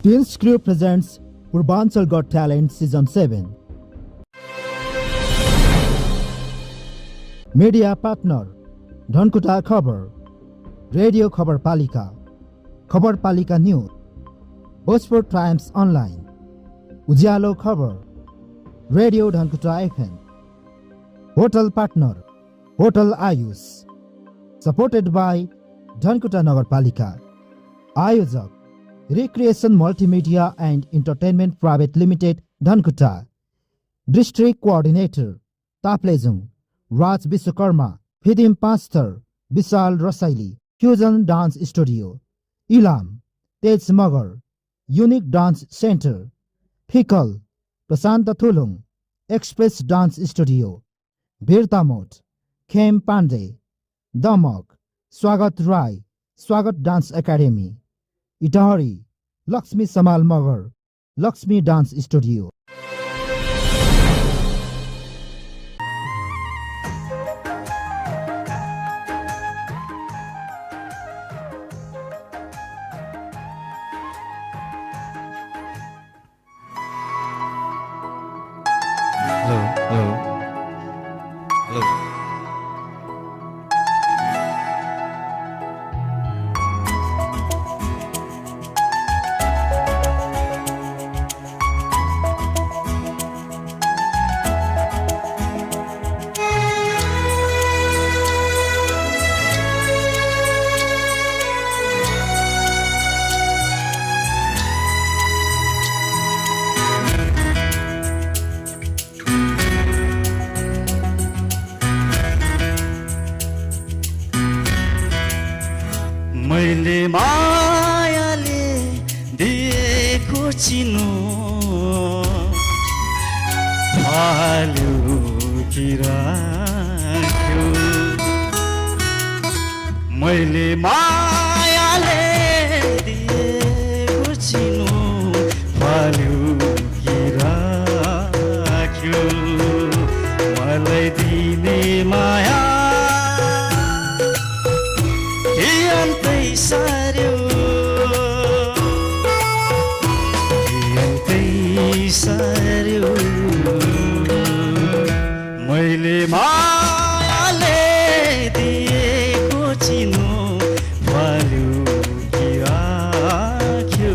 Twins Crew presents Purbanchal Got Talent Season 7. Media Partner Dhankuta Khabar, Radio Khabar Palika News, Bhojpur Times Online, Ujalo Khabar, Radio Dhankuta FM, Hotel Partner Hotel Ayush, supported by Dhankuta Nagarpalika, Ayojak Recreation Multimedia and Entertainment Private Limited, Dhankuta. District Coordinator Taplejung Raj Biswakarma, Fidim Pastor Vishal Rasaili, Fusion Dance Studio, Ilam Tej Magar, Unique Dance Center, Fikal Prasanta Thulung, Express Dance Studio, Birtamot, Khem Pandey, Damak, Swagat Rai, Swagat Dance Academy, Itahari, Lakshmi Samal Magar, Lakshmi Dance Studio. Hello. मैले मायाले दिएको चिनो हाल्यो कि राख्यो, मैले मायाले दिएको चिनो हाल्यो कि राख्यो, मलाई दिने माया सार्यो सार्यो, मैले मायाले दिएको चिनो फाल्यो कि राख्यो,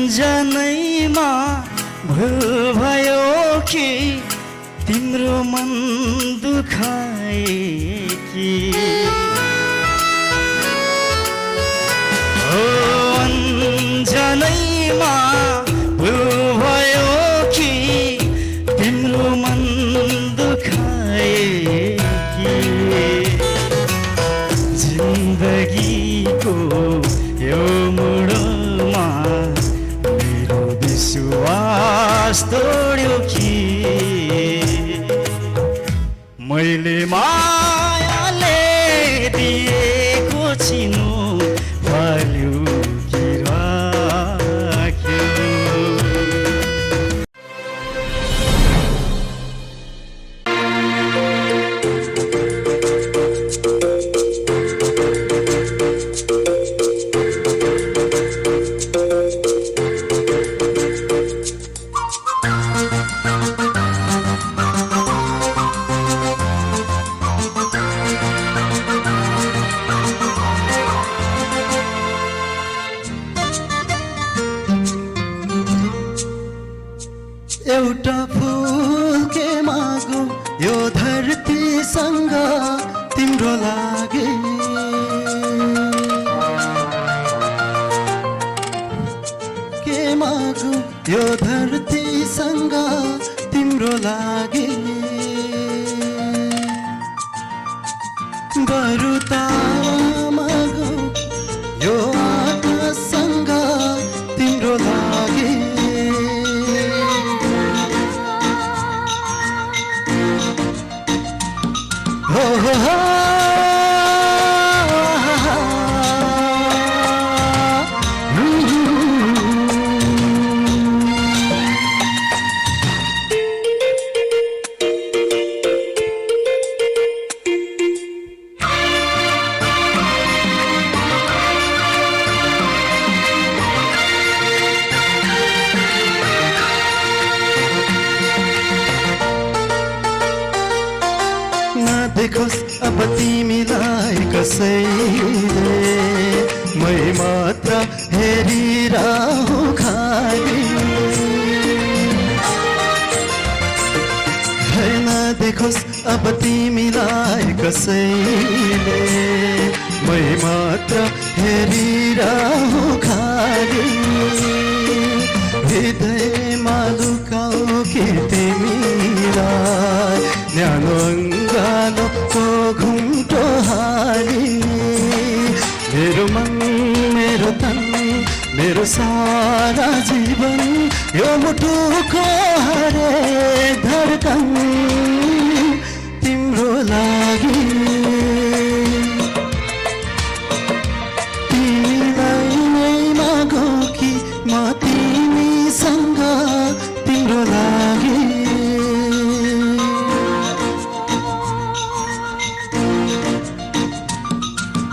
अन्जनैमा भुल भयो कि तिम्रो मन दुखाए कि, ओ अन्जनैमा भुल भयो कि तिम्रो मन दुखाए कि, जिन्दगीको यो मोडमा मेरो विश्वास तोड्यो कि, मैले मायाले दिएको चिनो फाल्यो कि राख्यो। एउटा फूल के मागो यो धरतीसँग तिम्रो लागि, के मागो यो धरतीसँग तिम्रो लागि, बरु तारा मागो यो आकाशसँग तिम्रो लागि, कसैले मै मात्र हेरिरहु खाली हेर्न देखोस् अब तिमीलाई कसैले मै मात्र हेरिरहु खाली हृदयमा लुकाऊ कि तिमीलाई न्यानो अङ्गालोको घुम्टो हाली मेरो मन मेरो तन मेरो सारा जीवन यो मुटुको हरेक धडकन तिम्रो लागि तिमीलाई नै मागौ कि म तिमीसँग तिम्रो लागि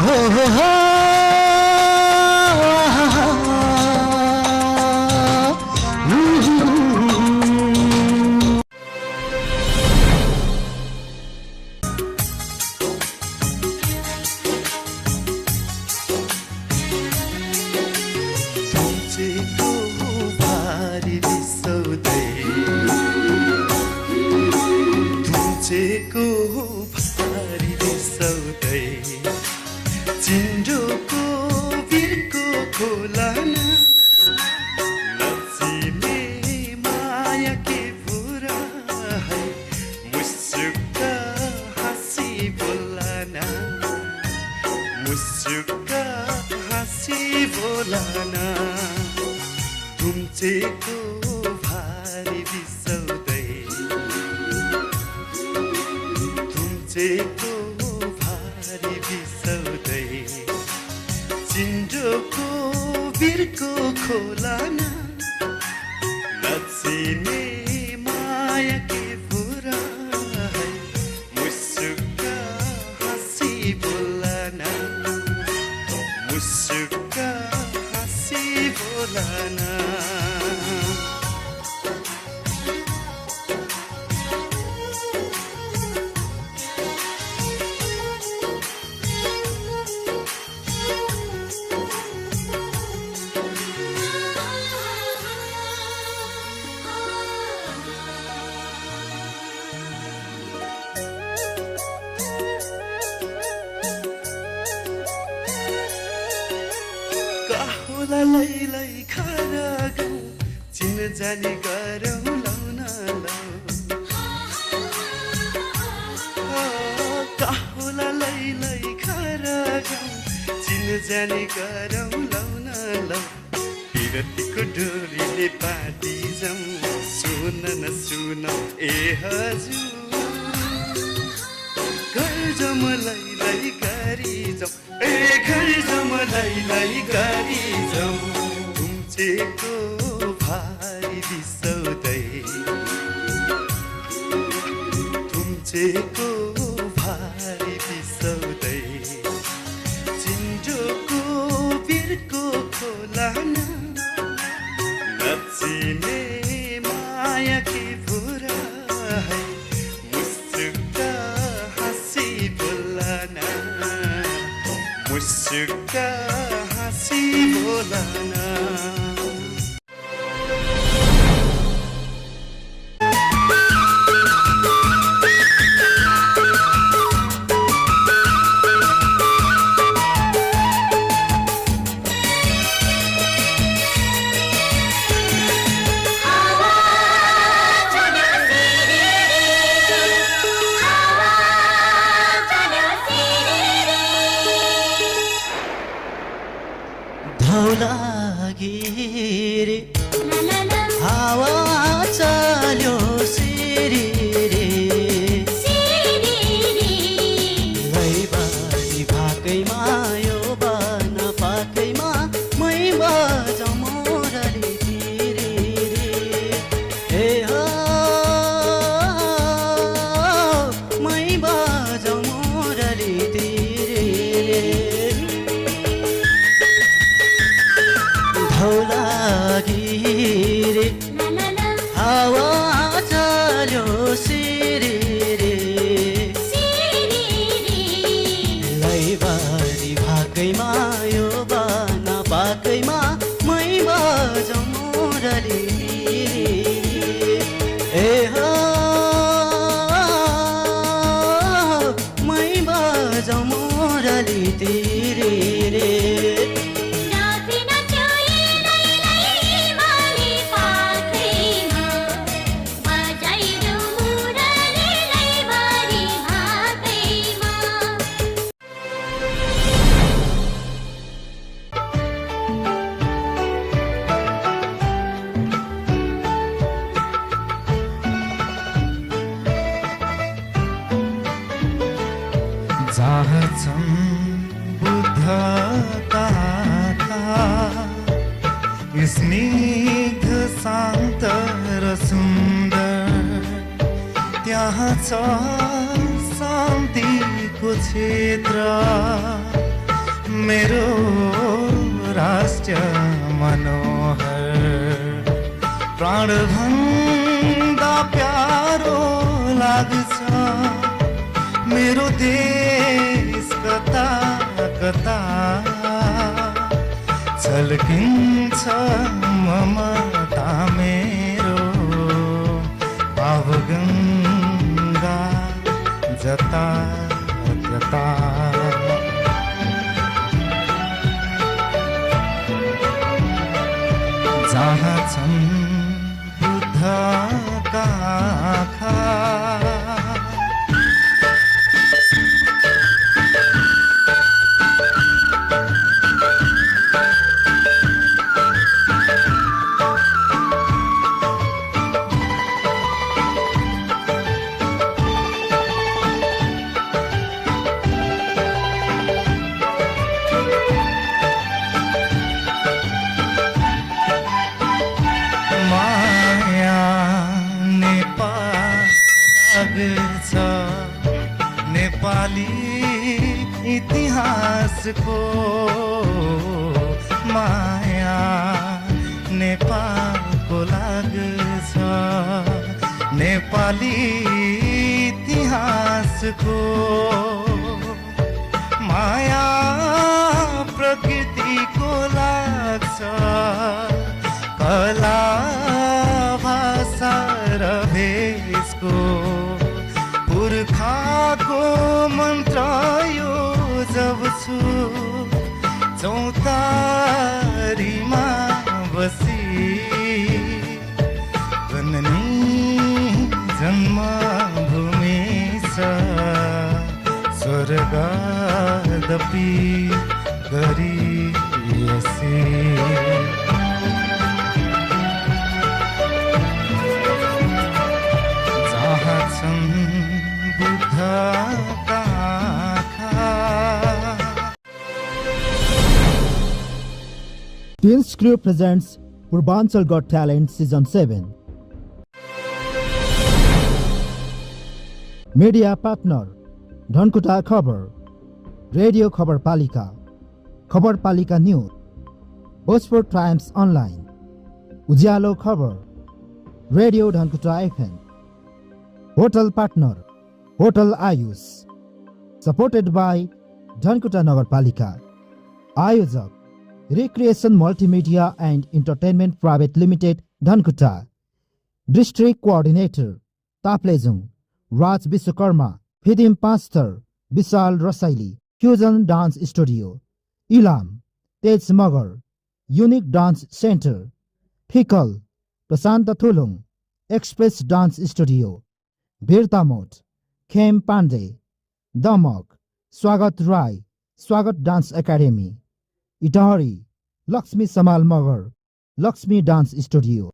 हो हो हो तुमचेको भारी रिसाउँदै चिन्डोको बिर्को खोलाना नचिने माया के पुरा है मुसुक्क हाँसी बोलाना मुसुक्क हाँसी बोलाना तुमचेको भारी रिसाउँदै तुमचेको भारी रिसाउँदै चिन्डोको बिर्को खोलाना नचिने माया के पुरा है मुसुक्क हाँसी बोलाना मुसुक्क हाँसी बोलाना लैलै खाना गाउँ चिन जाने गरौँ लाउन काहुला लैलै खाना गाउँ चिन जाने गरौँ लाउन लौ विरतीको डोरीले पाटी जाउँ सुन न सुन ए हजुर घर जम लैलै गरी जाउँ ए घर जम लैलै गरी जाउँ तुमचेको भारी रिसाउँदै तुमचेको भारी रिसाउँदै चिन्डोको बिर्को खोलाना नचिने माया के पुरा है मुसुक्क हाँसी बोलाना मुसुक्क हाँसी बोलाना जहाँ छन् बुद्धका आँखा, स्निग्ध शान्त र सुन्दर, त्यहाँ छ शान्तिको क्षेत्र। मेरो राष्ट्र मनोहर, प्राणभन्दा प्यारो लाग्छ। मेरो देश कता कता झल्किन्छ ममता मेरो, भावगङ्गा जता जता। जहाँ छन् बुद्धका आँखा, नेपाली इतिहासको माया नेपालको लाग्छ। नेपाली इतिहासको माया प्रकृतिको लाग्छ। कला भाषा र भेषको पुर्खाको मन्त्र यो जब छु चौतारीमा बसी, जननी जन्मभूमि छ स्वर्गदपि गरिएसी। जहाँ छन् बुद्धका आँखा। Teens Crew presents Purbanchal Got Talent Season 7. Media partner Dhankuta Khabar, Radio Khabar Palika, Khabar Palika News, Bhojpur Times Online, Ujalo Khabar, Radio Dhankuta FM. Hotel partner Hotel Ayush, supported by Dhankuta Nagarpalika. Ayojak Recreation Multimedia and Entertainment Private Limited, Dhankuta. District Coordinator Taplejung Raj Biswakarma. Fidim Pastor Vishal Rasaili. Fusion Dance Studio Ilam Tej Magar. Unique Dance Center Fikal Prasanta Thulung. Express Dance Studio Birtamot Khem Pandey. Damak Swagat Rai Swagat Dance Academy. Itahari Lakshmi Samal Magar Lakshmi Dance Studio.